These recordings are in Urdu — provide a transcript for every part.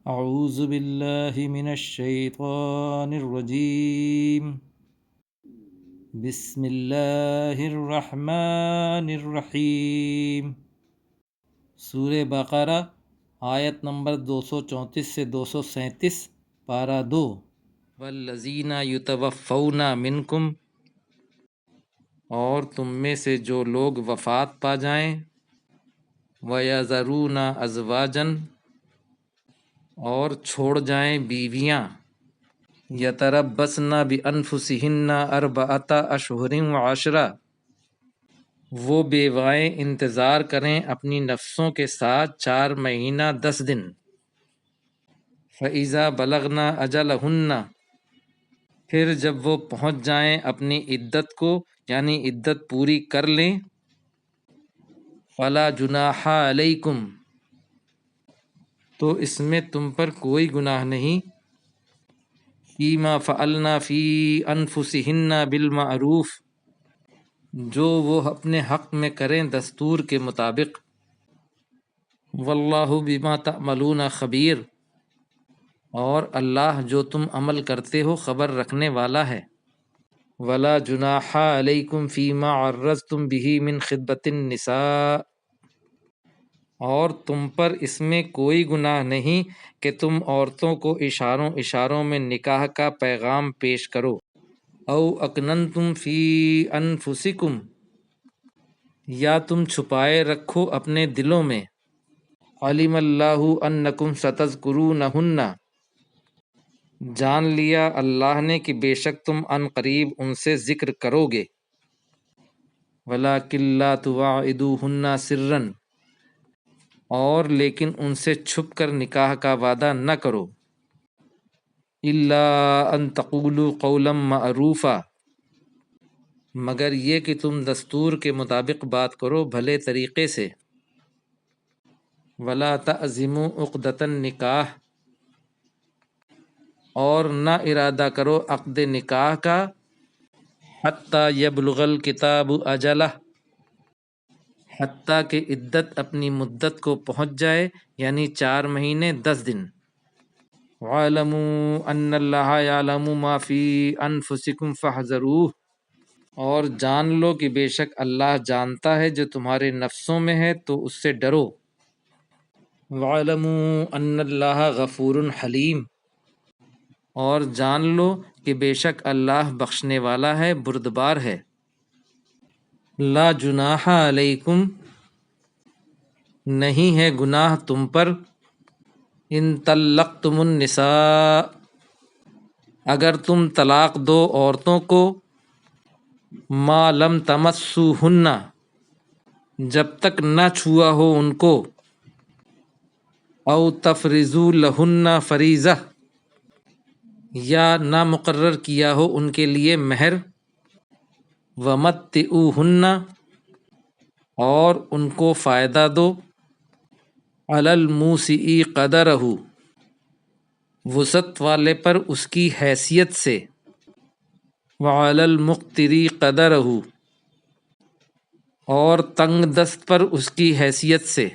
اعوذ باللہ من الشیطان الرجیم بسم اللہ الرحمن الرحیم۔ سورہ بقرہ آیت نمبر 234 سے 237، پارہ 2۔ والذین یتوفون منکم، اور تم میں سے جو لوگ وفات پا جائیں، وَيَذَرُونَ أَزْوَاجًا، اور چھوڑ جائیں بیویاں، یتربصن بانفسہن اربعۃ اشہر وعشرہ، وہ بیوائیں انتظار کریں اپنی نفسوں کے ساتھ 4 مہینہ 10 دن۔ فَإِذَا بَلَغْنَ أَجَلَهُنَّ، پھر جب وہ پہنچ جائیں اپنی عدت کو، یعنی عدت پوری کر لیں، فَلَا جُنَاحَ عَلَيْكُمْ، تو اس میں تم پر کوئی گناہ نہیں، فِيمَا فَعَلْنَا فِي أَنفُسِهِنَّ بِالْمَعْرُوفِ، جو وہ اپنے حق میں کریں دستور کے مطابق۔ وَاللَّهُ بِمَا تَعْمَلُونَ خَبِيرٌ، اور اللہ جو تم عمل کرتے ہو خبر رکھنے والا ہے۔ وَلَا جُنَاحَ عَلَيْكُمْ فِيمَا عَرَّضْتُمْ بِهِ مِنْ خِطْبَةِ النِّسَاءِ، اور تم پر اس میں کوئی گناہ نہیں کہ تم عورتوں کو اشاروں میں نکاح کا پیغام پیش کرو۔ او اکننتم فی انفسکم، یا تم چھپائے رکھو اپنے دلوں میں۔ علم اللہ انکم ستذکرونہن، جان لیا اللہ نے کہ بے شک تم عن قریب ان سے ذکر کرو گے۔ ولیکن لا تواعدوہن سرا، اور لیکن ان سے چھپ کر نکاح کا وعدہ نہ کرو۔ الا ان تقولوا قولا معروفا، مگر یہ کہ تم دستور کے مطابق بات کرو بھلے طریقے سے۔ ولا تعزموا عقدۃ النکاح، اور نہ ارادہ کرو عقد نکاح کا، حتی یبلغ الکتاب اجلہ، حتیٰ کہ عدت اپنی مدت کو پہنچ جائے، یعنی 4 مہینے 10 دن۔ وَاعْلَمُوا أَنَّ اللَّهَ يَعْلَمُ مَا فِي أَنفُسِكُمْ فَاحْذَرُوهُ، اور جان لو کہ بے شک اللہ جانتا ہے جو تمہارے نفسوں میں ہے، تو اس سے ڈرو۔ وَاعْلَمُوا أَنَّ اللَّهَ غَفُورٌ حَلِيمٌ، اور جان لو کہ بے شک اللہ بخشنے والا ہے، بردبار ہے۔ لا جناح علیکم، نہیں ہے گناہ تم پر، ان طلقتم النساء، اگر تم طلاق دو عورتوں کو، ما لم تمسوہن، جب تک نہ چھوا ہو ان کو، او تفرضوا لہن فریضہ، یا نہ مقرر کیا ہو ان کے لیے مہر، ومتعوہن، اور ان کو فائدہ دو، علی الموسع قدرہ، وسعت والے پر اس کی حیثیت سے، وعلی المقتر قدرہ، اور تنگ دست پر اس کی حیثیت سے،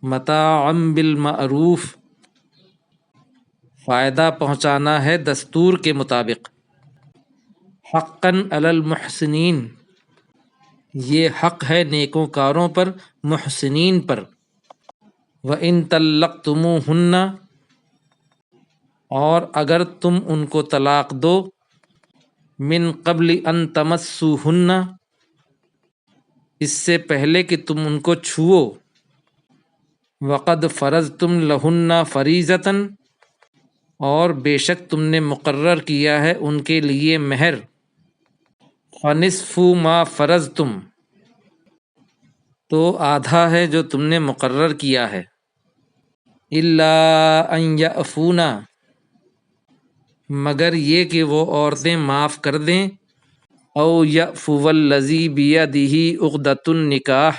متاعا بالمعروف، فائدہ پہنچانا ہے دستور کے مطابق۔ حقا علی المحسنین، یہ حق ہے نیکو کاروں پر، محسنین پر۔ وَإِن طَلَّقْتُمُوهُنَّ، اور اگر تم ان کو طلاق دو، من قبل ان تمسوہن، اس سے پہلے کہ تم ان کو چھوؤ، وقد فرضتم لہن فریضۃ، اور بے شک تم نے مقرر کیا ہے ان کے لیے مہر، فنصف ما فرضتم، تو آدھا ہے جو تم نے مقرر کیا ہے۔ الا ان یعفون، مگر یہ کہ وہ عورتیں معاف کر دیں، او یعفو الذی بیدہ عقدۃ النکاح،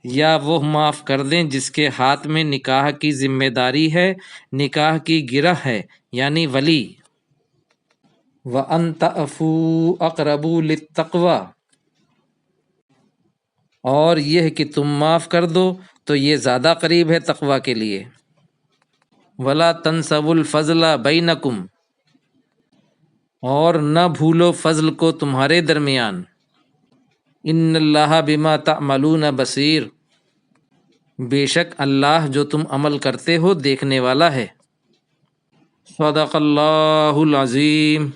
یا وہ معاف کر دیں جس کے ہاتھ میں نکاح کی ذمہ داری ہے، نکاح کی گرہ ہے، یعنی ولی۔ وَأَن تَعْفُوا أَقْرَبُ لِلتَّقْوَىٰ، اور یہ کہ تم معاف کر دو تو یہ زیادہ قریب ہے تقوی کے لیے۔ ولا تنسوا الفضل بینکم، اور نہ بھولو فضل کو تمہارے درمیان، ان اللہ بما تعملون بصیر، بے شک اللہ جو تم عمل کرتے ہو دیکھنے والا ہے۔ صدق اللہ العظیم۔